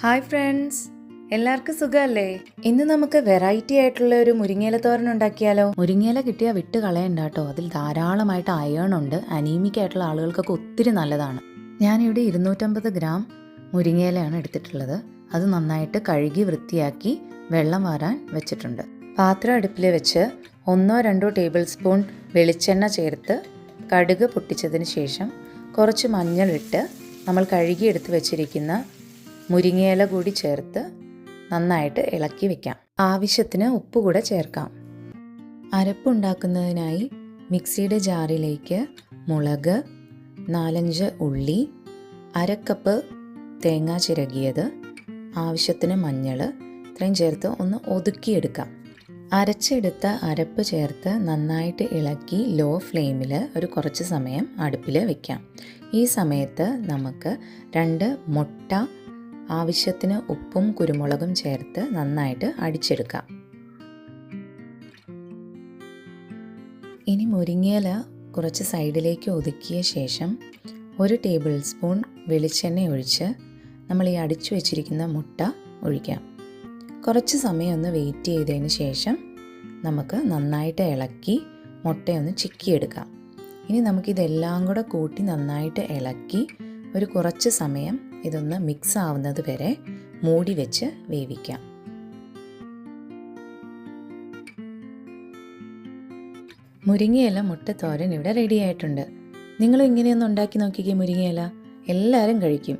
Hi friends, എല്ലാവർക്കും സുഖമല്ലേ? ഇന്ന് നമുക്ക് വെറൈറ്റി ആയിട്ടുള്ള ഒരു മുരിങ്ങയില തോരൻ ഉണ്ടാക്കിയാലോ? മുരിങ്ങയില കിട്ടിയാൽ വിട്ട് കളയണ്ട കേട്ടോ. അതിൽ ധാരാളമായിട്ട് അയേൺ ഉണ്ട്. അനീമിക് ആയിട്ടുള്ള ആളുകൾക്കൊക്കെ ഒത്തിരി നല്ലതാണ്. ഞാനിവിടെ 250 ഗ്രാം മുരിങ്ങയിലയാണ് എടുത്തിട്ടുള്ളത്. അത് നന്നായിട്ട് കഴുകി വൃത്തിയാക്കി വെള്ളം വാരാൻ വെച്ചിട്ടുണ്ട്. പാത്രം അടുപ്പിൽ വെച്ച് 1-2 ടേബിൾ സ്പൂൺ വെളിച്ചെണ്ണ ചേർത്ത് കടുക് പൊട്ടിച്ചതിന് ശേഷം കുറച്ച് മഞ്ഞളിട്ട് നമ്മൾ കഴുകിയെടുത്ത് വെച്ചിരിക്കുന്ന മുരിങ്ങയില കൂടി ചേർത്ത് നന്നായിട്ട് ഇളക്കി വെക്കാം. ആവശ്യത്തിന് ഉപ്പ് കൂടെ ചേർക്കാം. അരപ്പുണ്ടാക്കുന്നതിനായി മിക്സിയുടെ ജാറിലേക്ക് മുളക്, 4-5 ഉള്ളി, 1/2 കപ്പ് തേങ്ങ ചിരകിയത്, ആവശ്യത്തിന് മഞ്ഞൾ ഇത്രയും ചേർത്ത് ഒന്ന് ഒതുക്കിയെടുക്കാം. അരച്ചെടുത്ത അരപ്പ് ചേർത്ത് നന്നായിട്ട് ഇളക്കി ലോ ഫ്ലെയിമിൽ ഒരു കുറച്ച് സമയം അടുപ്പിൽ വെക്കാം. ഈ സമയത്ത് നമുക്ക് 2 മുട്ട ആവശ്യത്തിന് ഉപ്പും കുരുമുളകും ചേർത്ത് നന്നായിട്ട് അടിച്ചെടുക്കാം. ഇനി മുരിങ്ങയില കുറച്ച് സൈഡിലേക്ക് ഒതുക്കിയ ശേഷം 1 ടേബിൾ സ്പൂൺ വെളിച്ചെണ്ണ ഒഴിച്ച് നമ്മൾ ഈ അടിച്ചു വെച്ചിരിക്കുന്ന മുട്ട ഒഴിക്കാം. കുറച്ച് സമയം ഒന്ന് വെയിറ്റ് ചെയ്തതിന് ശേഷം നമുക്ക് നന്നായിട്ട് ഇളക്കി മുട്ടയൊന്ന് ചിക്കിയെടുക്കാം. ഇനി നമുക്കിതെല്ലാം കൂടെ കൂട്ടി നന്നായിട്ട് ഇളക്കി ഒരു കുറച്ച് സമയം ഇതൊന്ന് മിക്സ് ആവുന്നത് വരെ മൂടി വെച്ച് വേവിക്കാം. മുരിങ്ങയില മുട്ടത്തോരൻ ഇവിടെ റെഡി ആയിട്ടുണ്ട്. നിങ്ങൾ ഇങ്ങനെയൊന്ന് ഉണ്ടാക്കി നോക്കിക്കേ. മുരിങ്ങയില എല്ലാവരും കഴിക്കും.